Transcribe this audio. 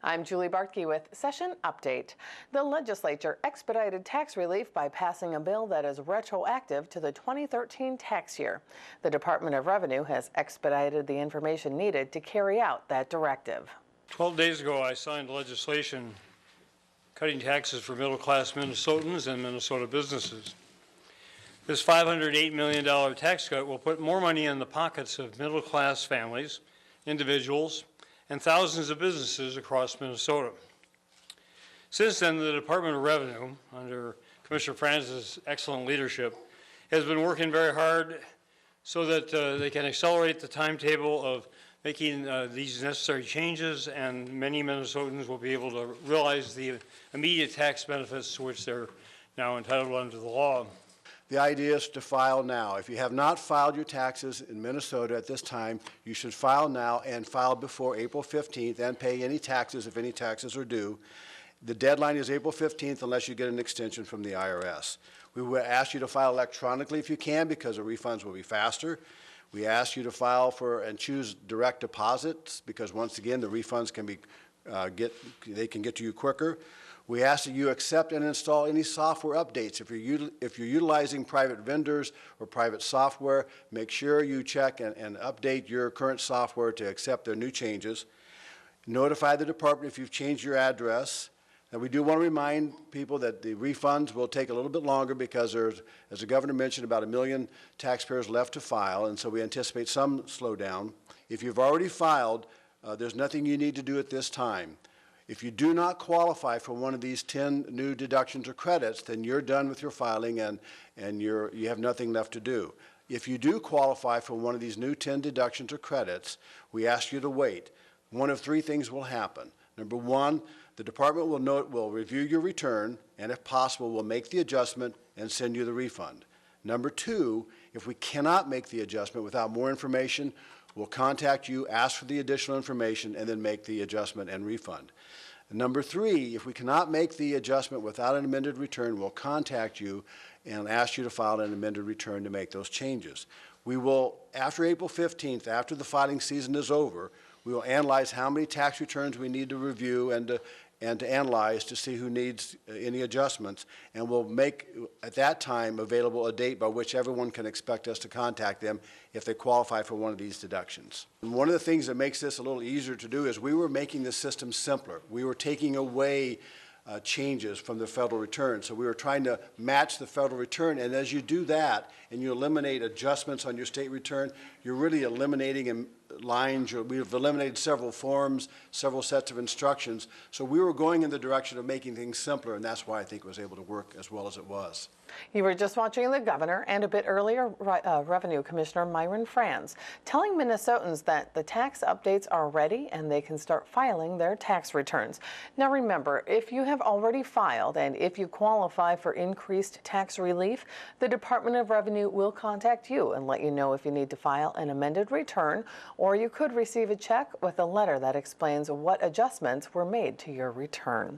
I'm Julie Bartke with Session Update. The legislature expedited tax relief by passing a bill that is retroactive to the 2013 tax year. The Department of Revenue has expedited the information needed to carry out that directive. 12 days ago, I signed legislation cutting taxes for middle-class Minnesotans and Minnesota businesses. This $508 million tax cut will put more money in the pockets of middle-class families, individuals, and thousands of businesses across Minnesota. Since then, the Department of Revenue, under Commissioner Frans' excellent leadership, has been working very hard so that they can accelerate the timetable of making these necessary changes, and many Minnesotans will be able to realize the immediate tax benefits to which they're now entitled under the law. The idea is to file now. If you have not filed your taxes in Minnesota at this time, you should file now and file before April 15th and pay any taxes if any taxes are due. The deadline is April 15th unless you get an extension from the IRS. We will ask you to file electronically if you can because the refunds will be faster. We ask you to file for and choose direct deposits because once again the refunds can be they can get to you quicker. We ask that you accept and install any software updates. If you're utilizing private vendors or private software, make sure you check and update your current software to accept their new changes. Notify the department if you've changed your address. And we do want to remind people that the refunds will take a little bit longer because there's, as the governor mentioned, about 1 million taxpayers left to file, and so we anticipate some slowdown. If you've already filed, there's nothing you need to do at this time. If you do not qualify for one of these 10 new deductions or credits, then you're done with your filing and you have nothing left to do. If you do qualify for one of these new 10 deductions or credits, we ask you to wait. One of three things will happen. Number one, the department will review your return and, if possible, will make the adjustment and send you the refund. Number two, if we cannot make the adjustment without more information, we'll contact you, ask for the additional information, and then make the adjustment and refund. And number three, if we cannot make the adjustment without an amended return, we'll contact you and ask you to file an amended return to make those changes. We will, after April 15th, after the filing season is over, we will analyze how many tax returns we need to review and to analyze to see who needs any adjustments, and we'll make, at that time, available a date by which everyone can expect us to contact them if they qualify for one of these deductions. And one of the things that makes this a little easier to do is we were making the system simpler. We were taking away changes from the federal return. So we were trying to match the federal return, and as you do that and you eliminate adjustments on your state return, you're really eliminating lines. We've eliminated several forms, several sets of instructions. So we were going in the direction of making things simpler, and that's why I think it was able to work as well as it was. You were just watching the governor and a bit earlier Revenue Commissioner Myron Frans telling Minnesotans that the tax updates are ready and they can start filing their tax returns. Now remember, if you have already filed and if you qualify for increased tax relief, the Department of Revenue will contact you and let you know if you need to file an amended return, or you could receive a check with a letter that explains what adjustments were made to your return.